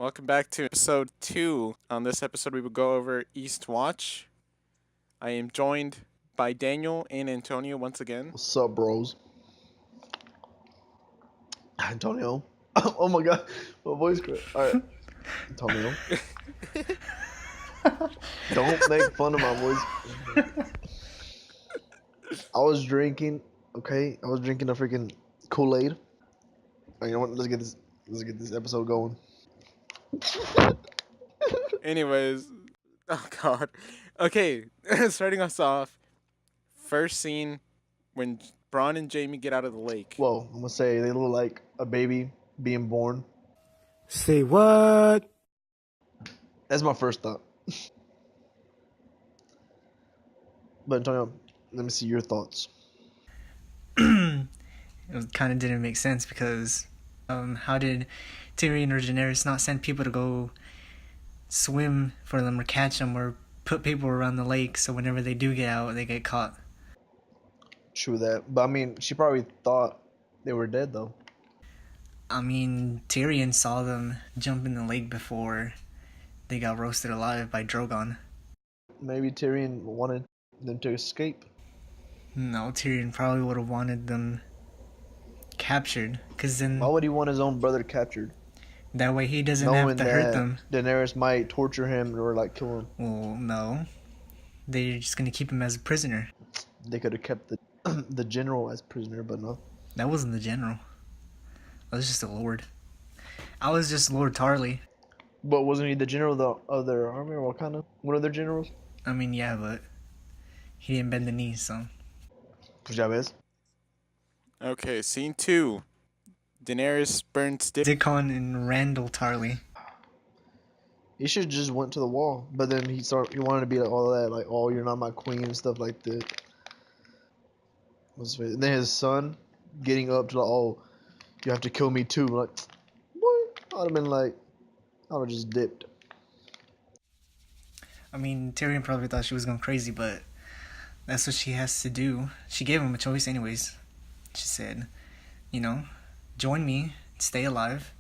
Welcome back to episode 2. On this episode, we will go over Eastwatch. I am joined by Daniel and Antonio once again. What's up, bros? Antonio. Oh my god, my voice cracked. Alright, Antonio. Don't make fun of my voice. I was drinking, okay? I was drinking a freaking Kool-Aid. You know what? Let's get this episode going. Anyways, oh god. Okay, starting us off. First scene when Braun and Jamie get out of the lake. Whoa, I'm gonna say they look like a baby being born. Say what? That's my first thought. But Antonio, let me see your thoughts. It kind of didn't make sense because how did Tyrion or Daenerys not send people to go swim for them or catch them or put people around the lake so whenever they do get out, they get caught? True that. But I mean, she probably thought they were dead though. I mean, Tyrion saw them jump in the lake before they got roasted alive by Drogon. Maybe Tyrion wanted them to escape. No, Tyrion probably would have wanted them captured, because then Why would he want his own brother captured? that way he doesn't Knowing have to that hurt them. Daenerys might torture him or like kill him. Well, no. They're just going to keep him as a prisoner. They could have kept the the general as prisoner, but no. That wasn't the general. I was just a lord. I was just Lord Tarley. But wasn't he the general of their army or what kind of one of their generals? I mean, yeah, but he didn't bend the knee, so. Pues ya ves. Okay, scene 2. Daenerys burns Dickon and Randall Tarley. He should just went to the wall, but then he wanted to be like all that, like, oh, you're not my queen and stuff like that. And then his son getting up to like, oh, you have to kill me too. Like, what? I'd have been like, I would have just dipped. I mean, Tyrion probably thought she was going crazy, but that's what she has to do. She gave him a choice anyways. She said, join me, stay alive,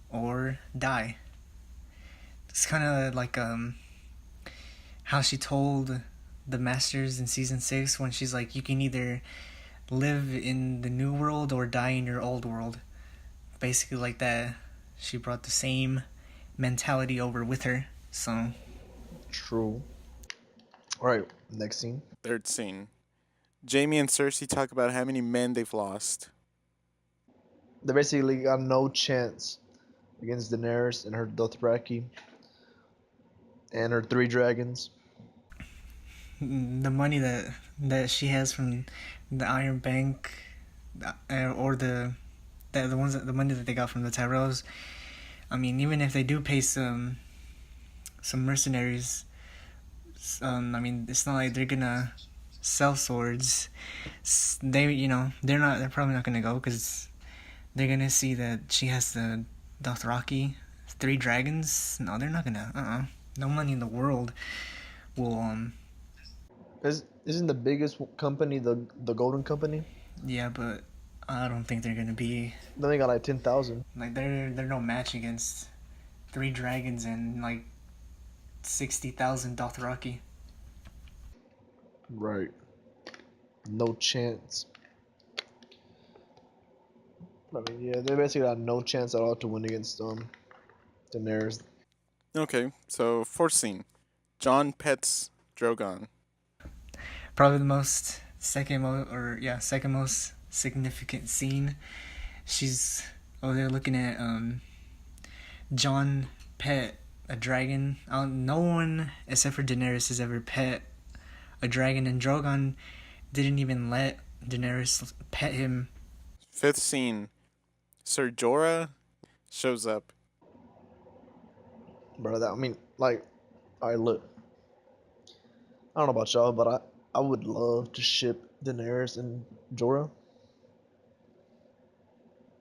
or die. It's kind of like how she told the Masters in season 6 when she's like, you can either live in the new world or die in your old world. Basically like that. She brought the same mentality over with her, so. True. Alright, next scene. Third scene. Jamie and Cersei talk about how many men they've lost. They basically got no chance against Daenerys and her Dothraki and her 3 dragons. The money that she has from the Iron Bank, or the money that they got from the Tyrells. I mean, even if they do pay some mercenaries, I mean, it's not like they're gonna sell swords. They're probably not gonna go because they're gonna see that she has the Dothraki, 3 dragons. No, they're not gonna. No money in the world will Isn't the biggest company the Golden Company? Yeah, but I don't think they're gonna be. Then they got like 10,000. Like they're no match against 3 dragons and like 60,000 Dothraki. Right. No chance. I mean, yeah, they basically got no chance at all to win against Daenerys. Okay, so fourth scene. Jon pets Drogon. Probably the second most significant scene. They're looking at Jon pet a dragon. No one except for Daenerys has ever pet a dragon, and Drogon didn't even let Daenerys pet him. Fifth scene. Ser Jorah shows up. Bro, alright, look. I don't know about y'all, but I would love to ship Daenerys and Jorah.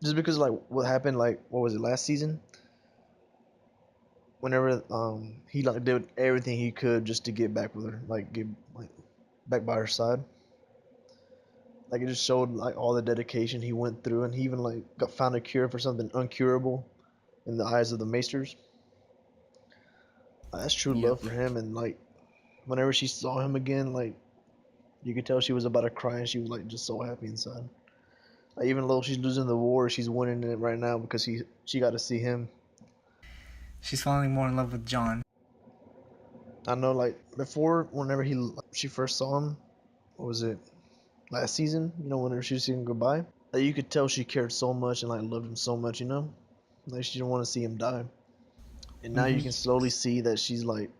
Just because, like, what happened, like, what was it, last season? Whenever he like did everything he could just to get back with her, back by her side. Like, it just showed like all the dedication he went through, and he even like found a cure for something uncurable in the eyes of the Maesters. That's true love Yep. for him, and like whenever she saw him again, like you could tell she was about to cry, and she was like just so happy inside. Like, even though she's losing the war, she's winning it right now because she got to see him. She's falling more in love with John. I know, like before, whenever she first saw him, what was it last season? You know, whenever she was saying goodbye, like, you could tell she cared so much and like loved him so much. You know, like she didn't want to see him die. And now you Hmm. can slowly see that she's like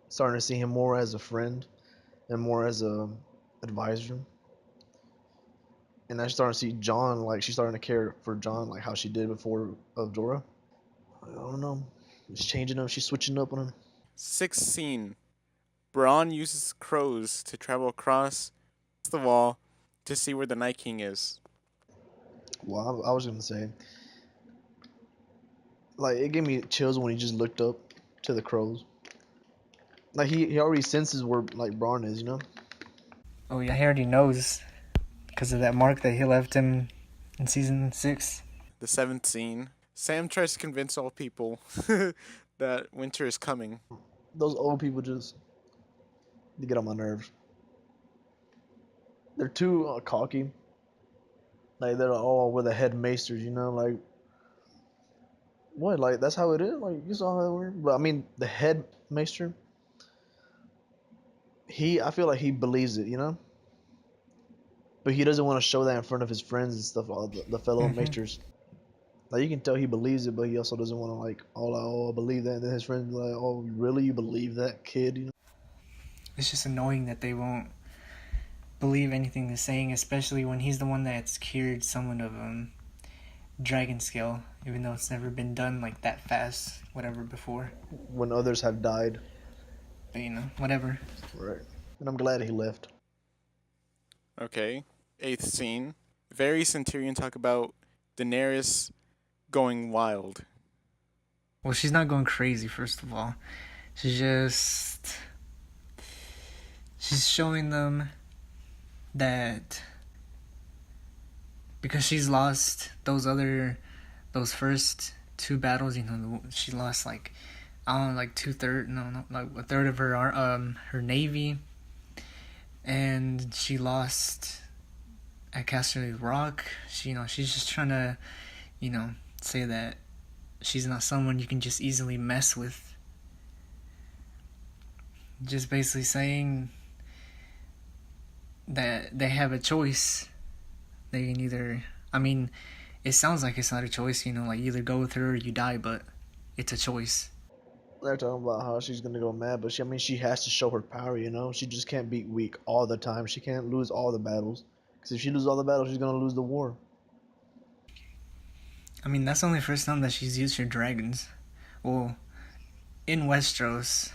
starting to see him more as a friend and more as a advisor. And I starting to see John, like she's starting to care for John like how she did before of Jorah. I don't know. She's changing up. She's switching up on him. Sixth scene. Bronn uses crows to travel across the wall to see where the Night King is. Well, I was gonna say, like it gave me chills when he just looked up to the crows. Like he already senses where like Bronn is, you know. Oh yeah, he already knows because of that mark that he left him in season 6. The seventh scene. Sam tries to convince all people that winter is coming. Those old people just they get on my nerves. They're too cocky. Like they're all with the head maesters, you know. Like what? Like that's how it is. Like you saw how it worked. But I mean, the head maester, I feel like he believes it, you know. But he doesn't want to show that in front of his friends and stuff, all the fellow Hmm. maesters. Like you can tell he believes it, but he also doesn't want to like, oh, I believe that. And then his friends be like, oh, really, you believe that, kid? You know? It's just annoying that they won't believe anything they're saying, especially when he's the one that's cured someone of dragon scale, even though it's never been done like that fast, whatever before. When others have died, But whatever. right? And I'm glad he left. Okay. Eighth scene. Varys and Tyrion talk about Daenerys going wild. Well, she's not going crazy, first of all. She's just. She's showing them that because she's lost those first two battles, she lost like, I don't know, like like a third of her navy, and she lost at Casterly Rock. She's just trying to, say that she's not someone you can just easily mess with. Just basically saying that they have a choice. They can either, I mean, it sounds like it's not a choice, like either go with her or you die, but it's a choice. They're talking about how she's gonna go mad, but I mean, she has to show her power. You know, she just can't be weak all the time. She can't lose all the battles, because if she loses all the battles, she's gonna lose the war. I mean, that's only the first time that she's used her dragons. Well, in Westeros.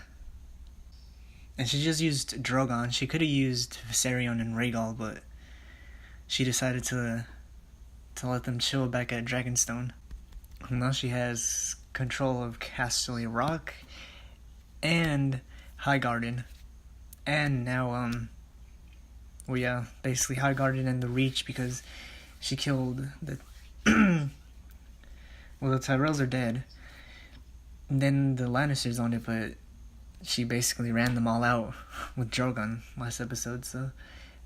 And she just used Drogon. She could have used Viserion and Rhaegal, but she decided to let them chill back at Dragonstone. Now she has control of Casterly Rock and Highgarden. And now, well, yeah, basically Highgarden and the Reach because she killed the. Well, the Tyrells are dead. And then the Lannisters on it, but she basically ran them all out with Drogon last episode, so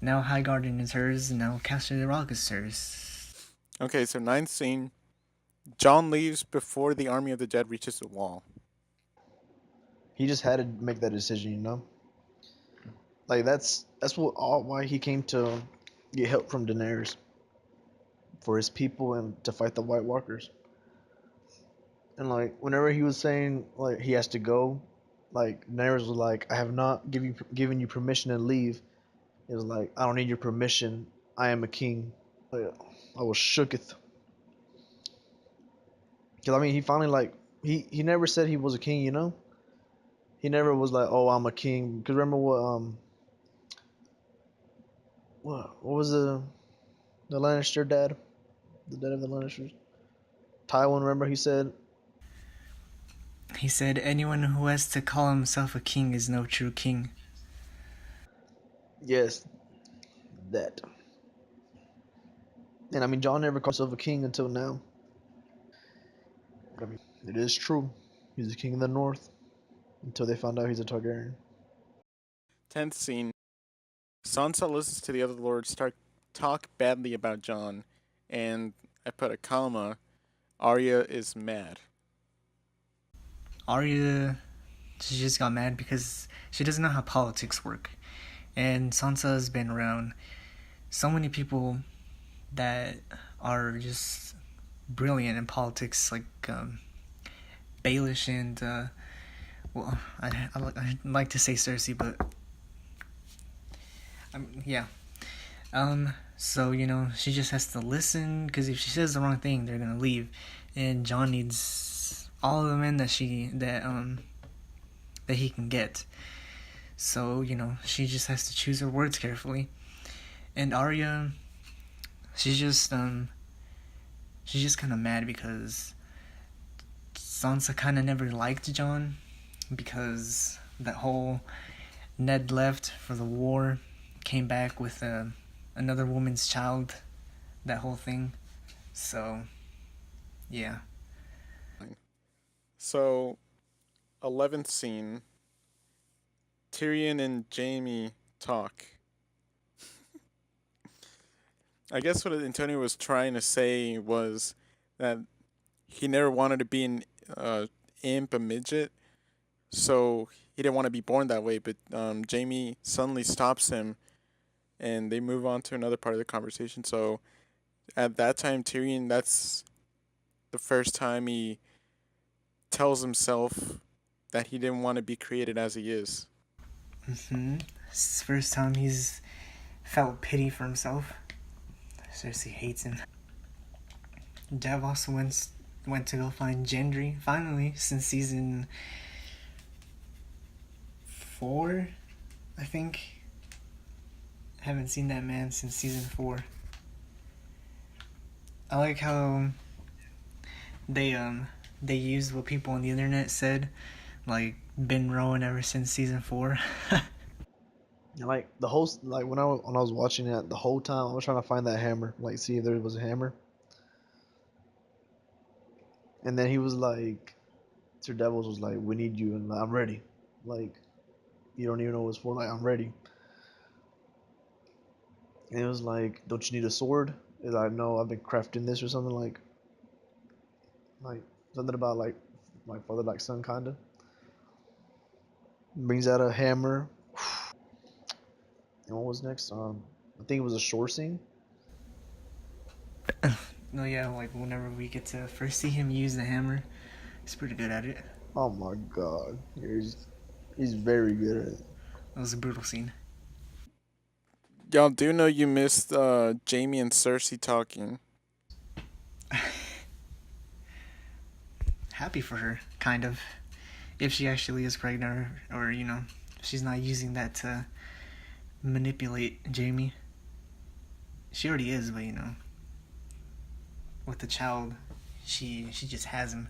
now Highgarden is hers, and now Casterly Rock is hers. Okay, so ninth scene. Jon leaves before the army of the dead reaches the wall. He just had to make that decision, you know. Like that's why he came to get help from Daenerys for his people and to fight the White Walkers. And like whenever he was saying like he has to go, like Daenerys was like, "I have not given you permission to leave." It was like, "I don't need your permission. I am a king." Like, I was shooketh. Cause I mean, he finally like he never said he was a king, you know. He never was like, "Oh, I'm a king." Cause remember what was the Lannister dad, the dad of the Lannisters, Tywin. Remember he said, He said, anyone who has to call himself a king is no true king. "Yes, that." And I mean, John never called himself a king until now. I mean, it is true. He's the king of the North. until they found out he's a Targaryen. 10th scene. Sansa listens to the other lords talk badly about Jon, and I put a comma. Arya is mad. Arya, she just got mad because she doesn't know how politics work. And Sansa has been around so many people that are just brilliant in politics, like Baelish and, well, I'd like to say Cersei, but, yeah. So, she just has to listen, because if she says the wrong thing, they're gonna leave. And Jon needs all of the men that he can get. So, she just has to choose her words carefully. And Arya, she's just kind of mad because Sansa kind of never liked Jon, because that whole Ned left for the war, came back with another woman's child, that whole thing. So, yeah. So, 11th scene. Tyrion and Jaime talk. I guess what Antonio was trying to say was that he never wanted to be an imp, a midget, so he didn't want to be born that way. But Jaime suddenly stops him, and they move on to another part of the conversation. So at that time, Tyrion, that's the first time he tells himself that he didn't want to be created as he is. It's the first time he's felt pity for himself. Cersei hates him. Dev also went to go find Gendry, finally, since season 4, I think. Haven't seen that man since season 4. I like how they used what people on the internet said, like been rowing ever since season 4. And like the whole like when I was watching it the whole time, I was trying to find that hammer, like see if there was a hammer. And then he was like, Sir Devils was like, "We need you," and I'm ready. Like, you don't even know what it's for. Like, I'm ready. And it was like, "Don't you need a sword?" And I know I've been crafting this or something like something about like my father like son kinda. Brings out a hammer. And what was next? I think it was a shore scene. No, yeah, like whenever we get to first see him use the hammer, he's pretty good at it. Oh my god, he's very good at it. It was a brutal scene. Y'all do know you missed Jaime and Cersei talking. Happy for her, kind of. If she actually is pregnant, or she's not using that to manipulate Jaime. She already is, but with the child, she just has him.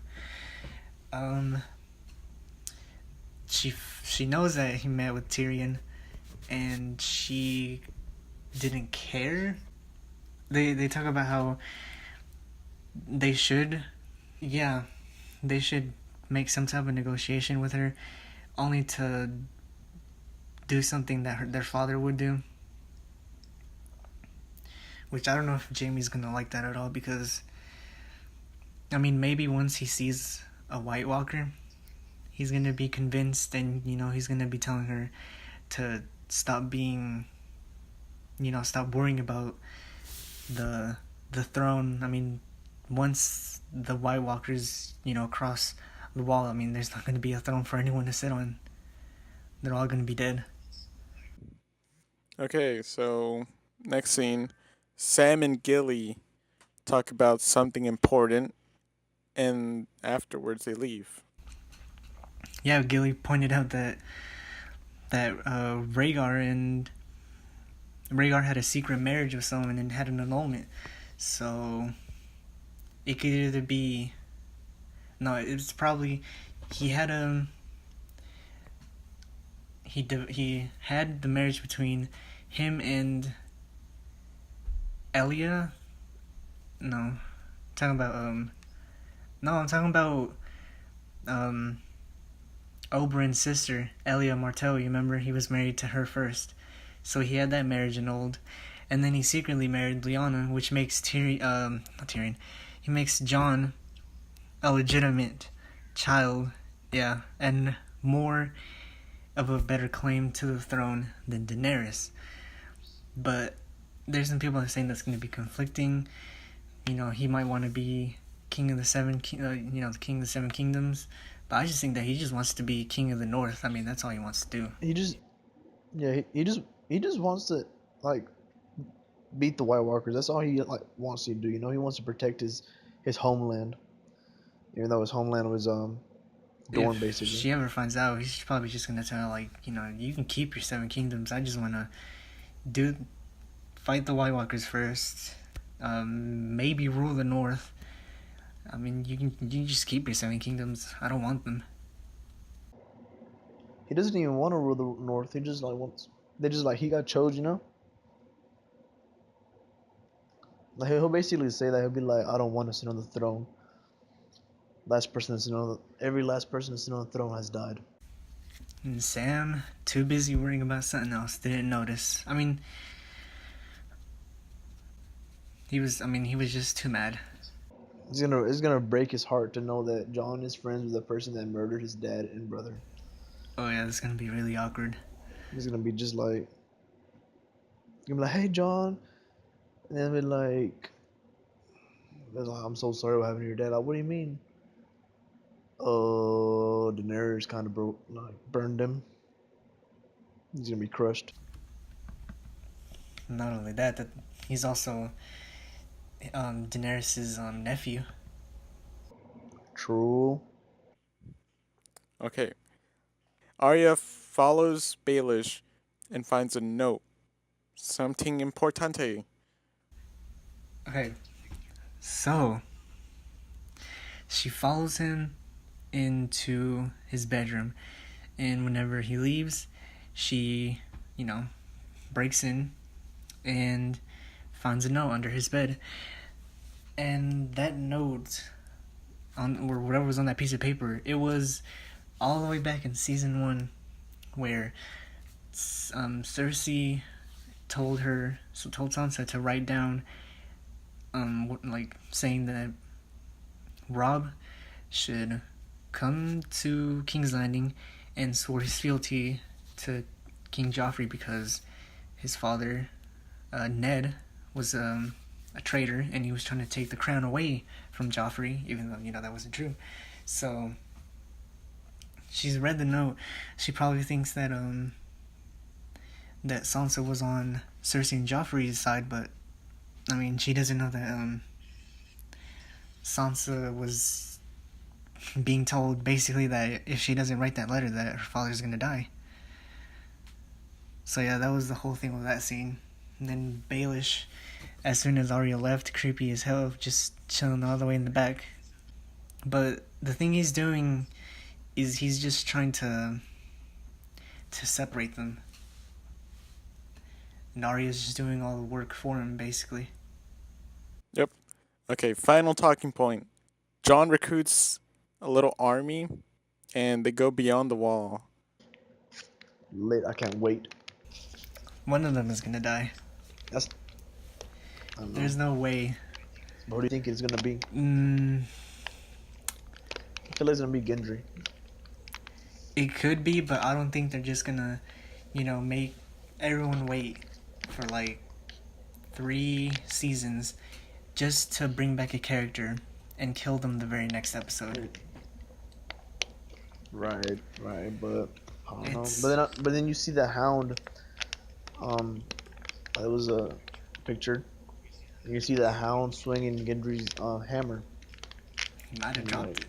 She knows that he met with Tyrion, and she didn't care. They talk about how they should make some type of negotiation with her, only to do something that their father would do. Which I don't know if Jaime's gonna like that at all, because maybe once he sees a White Walker, he's gonna be convinced, and he's gonna be telling her to stop being, stop worrying about the throne. Once the White Walkers, cross the wall, there's not gonna be a throne for anyone to sit on. They're all gonna be dead. Okay, so next scene. Sam and Gilly talk about something important, and afterwards they leave. Yeah, Gilly pointed out that Rhaegar had a secret marriage with someone and had an annulment. So it could either be it's probably he had he had the marriage between him and Elia. No, I'm talking about Oberyn's sister, Elia Martell, you remember? He was married to her first. So he had that marriage annulled. And then he secretly married Lyanna, which makes not Tyrion. He makes Jon a legitimate child, yeah, and more of a better claim to the throne than Daenerys. But there's some people that are saying that's going to be conflicting. You know, he might want to be king of the the king of the seven kingdoms. But I just think that he just wants to be king of the north. I mean, that's all he wants to do. He just yeah he just wants to like beat the White Walkers. That's all he like wants to do. You know, he wants to protect his homeland, even though his homeland was Dorne If basically. she ever finds out, he's probably just gonna tell her, like, you can keep your seven kingdoms. I just wanna do fight the White Walkers first. Maybe rule the North. I mean, you can just keep your seven kingdoms. I don't want them. He doesn't even want to rule the North. He just like wants. They just like he got chose. You know, like he'll basically say that he'll be like, I don't want to sit on the throne. Every last person to sit on the throne has died. And Sam, too busy worrying about something else, didn't notice. I mean, he was just too mad. It's gonna break his heart to know that Jon is friends with the person that murdered his dad and brother. Oh yeah, this is gonna be really awkward. He's gonna be just like, he'll be like, hey Jon, and then be like, I'm so sorry what happened to your dad. Like, what do you mean? Oh, Daenerys kind of burned him. He's gonna be crushed. Not only that he's also Daenerys' nephew. True. Okay. Arya follows Baelish and finds a note. Something importante. Okay, so she follows him into his bedroom, and whenever he leaves, she, breaks in and finds a note under his bed. And that note, or whatever was on that piece of paper, it was all the way back in season 1, where Cersei told Sansa to write down, saying that Robb should come to King's Landing and swore his fealty to King Joffrey because his father, Ned, was a traitor and he was trying to take the crown away from Joffrey, even though, that wasn't true. So she's read the note. She probably thinks that that Sansa was on Cersei and Joffrey's side, but I mean, she doesn't know that Sansa was being told basically that if she doesn't write that letter, that her father's gonna die. So yeah, that was the whole thing with that scene. And then Baelish, as soon as Arya left, creepy as hell, just chilling all the way in the back. But the thing he's doing is he's just trying to separate them. And Arya's just doing all the work for him, basically. Yep. Okay, final talking point. Jon recruits a little army and they go beyond the wall. Lit. I can't wait. One of them is gonna die. That's. I don't know. There's no way. What do you think it's gonna be? Mm, I feel like it's gonna be Gendry. it could be, but I don't think they're just gonna, make everyone wait for like 3 seasons just to bring back a character and kill them the very next episode. Right, but I don't know. But then you see the Hound. It was a picture. You see the Hound swinging Gendry's hammer. He might have dropped it.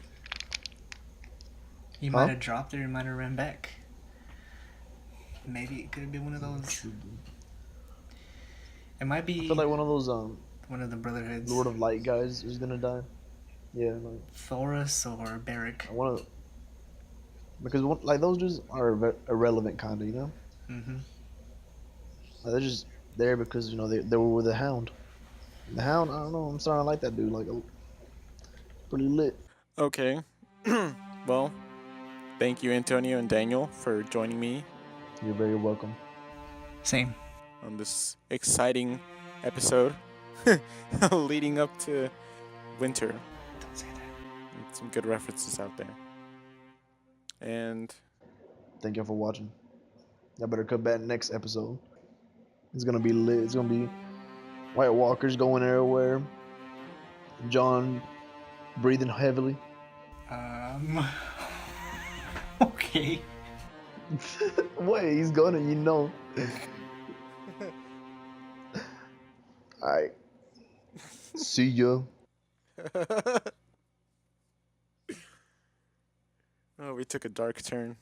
He Huh? might have dropped it or might have ran back. Maybe it could have been one of those. It might I be feel like one of those one of the Brotherhoods. Lord of Light guys is gonna die. Yeah, like Thoros or Beric. one of because like those dudes are irrelevant, kind of, you know. Mm-hmm. Like, they're just there because they were with the Hound. The Hound, I don't know. I'm starting to like that dude. Like, pretty lit. Okay. Well, thank you, Antonio and Daniel, for joining me You're very welcome. Same. on this exciting episode leading up to winter. Don't say that. Some good references out there. And Thank you for watching. I better come back next episode. It's gonna be lit. It's gonna be White Walkers going everywhere. John breathing heavily. Okay. Wait, he's gonna, you know. Alright. See ya. oh, we took a dark turn.